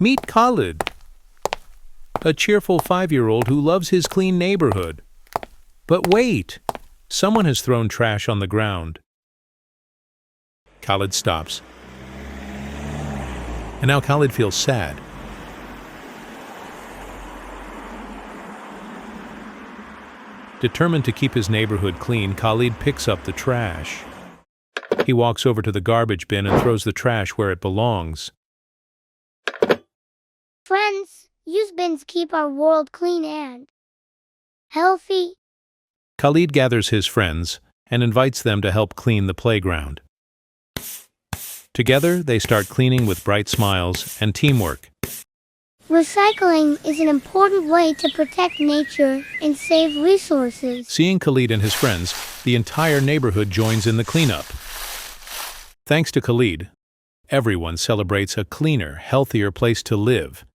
Meet Khalid, a cheerful 5-year-old who loves his clean neighborhood. But wait! Someone has thrown trash on the ground. Khalid stops. And now Khalid feels sad. Determined to keep his neighborhood clean, Khalid picks up the trash. He walks over to the garbage bin and throws the trash where it belongs. Friends, use bins keep our world clean and healthy. Khalid gathers his friends and invites them to help clean the playground. Together, they start cleaning with bright smiles and teamwork. Recycling is an important way to protect nature and save resources. Seeing Khalid and his friends, the entire neighborhood joins in the cleanup. Thanks to Khalid, everyone celebrates a cleaner, healthier place to live